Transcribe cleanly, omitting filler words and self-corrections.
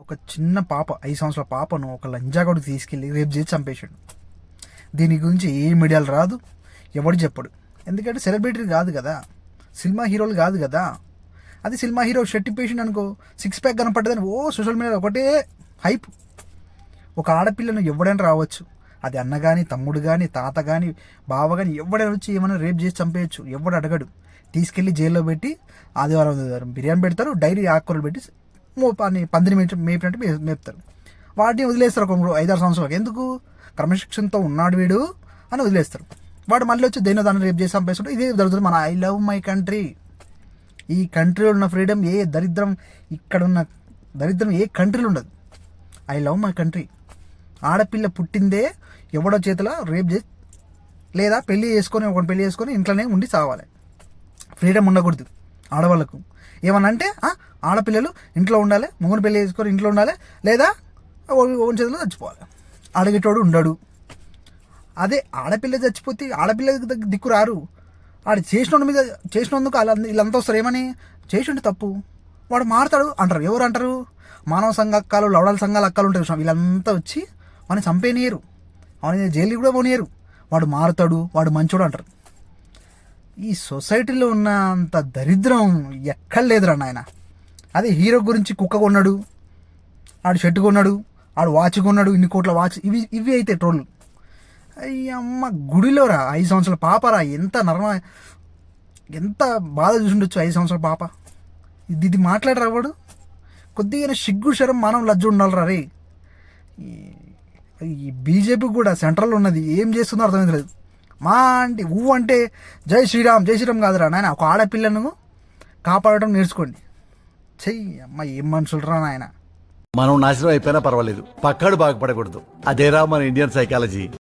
ఒక చిన్న పాప 5 సంవత్సరాల పాపను ఒక లంజాగొడుకు తీసుకెళ్ళి రేపు చేసి చంపేశాడు. దీని గురించి ఏ మీడియాలు రాదు, ఎవడు చెప్పడు. ఎందుకంటే సెలబ్రిటీ కాదు కదా, సినిమా హీరోలు కాదు కదా. అది సినిమా హీరో షర్ట్ పేషెంట్ అనుకో, 6 ప్యాక్ కనపడ్డదని సోషల్ మీడియా ఒకటే హైప్. ఒక ఆడపిల్లను ఎవడైనా రావచ్చు, అది అన్న కానీ, తమ్ముడు కానీ, తాత కానీ, బావ కానీ, ఎవడైనా వచ్చి ఏమైనా రేపు చేసి చంపేయచ్చు. ఎవడు అడగడు. తీసుకెళ్ళి జైల్లో పెట్టి ఆదివారం బిర్యానీ పెడతారు, డైరీ ఆకుకూరలు పెట్టి పందిరి మేపినట్టు మేపుతారు. వాటిని వదిలేస్తారు ఒక 5-6 సంవత్సరాలకు. ఎందుకు? క్రమశిక్షణతో ఉన్నాడు వీడు అని వదిలేస్తారు. వాడు మళ్ళీ వచ్చి దాన్ని రేపు చేసి చంపేస్తాడు. ఇదే జరుగుతుంది. మన ఐ లవ్ మై కంట్రీ. ఈ కంట్రీలో ఉన్న ఫ్రీడమ్ ఇక్కడున్న దరిద్రం ఏ కంట్రీలో ఉండదు. I love my country. ఆడపిల్ల పుట్టిందే ఎవడో చేతిలో రేపు చేసి లేదా పెళ్లి చేసుకొని ఇంట్లోనే ఉండి చావాలి. ఫ్రీడమ్ ఉండకూడదు ఆడవాళ్ళకు. ఏమన్నా అంటే ఆడపిల్లలు ఇంట్లో ఉండాలి, మొగుడు పెళ్లి చేసుకొని ఇంట్లో ఉండాలి, లేదా ఓన్ చేతిలో చచ్చిపోవాలి. అడిగేటోడు ఉండడు. అదే ఆడపిల్ల చచ్చిపోతే ఆడపిల్ల దిక్కు రారు. ఆడు చేసినందుకు వీళ్ళంతా వస్తారు. ఏమని చేసిండు తప్పు, వాడు మారుతాడు అంటారు. ఎవరు అంటారు? మానవ సంఘ అక్కలు, లవడాల సంఘాల అక్కలు ఉంటాయి. వీళ్ళంతా వచ్చి వాడిని చంపేనియరు, వాడిని జైలుకి కూడా పోనీయరు. వాడు మారుతాడు, వాడు మంచోడు అంటారు. ఈ సొసైటీలో ఉన్న అంత దరిద్రం ఎక్కడ లేదురా నాయన. అదే హీరో గురించి కుక్క కొన్నాడు, ఆడు షర్ట్ కొన్నాడు, ఆడు వాచ్ కొన్నాడు, ఇన్ని కోట్ల వాచ్, ఇవి అయితే ట్రోల్. అమ్మ గుడిలోరా 5 సంవత్సరాల పాపరా, ఎంత బాధ చూసిండొచ్చు 5 సంవత్సరాల పాప. ఇది మాట్లాడరా వాడు? కొద్దిగా సిగ్గు శరం మానవ లజ్జ ఉండాలిరా రే. ఈ బీజేపీ కూడా సెంట్రల్ ఉన్నది, ఏం చేస్తుందో అర్థమైంది. అంటే జై శ్రీరామ్ కాదురా నాయన. ఒక ఆడపిల్లను కాపాడటం నేర్చుకోండి. చెయ్యి అమ్మ, ఏం మనుషులు రా నాయన. మనం నాశనం అయిపోయినా పర్వాలేదు, పక్కాడు బాగుపడకూడదు. అదేరా మన ఇండియన్ సైకాలజీ.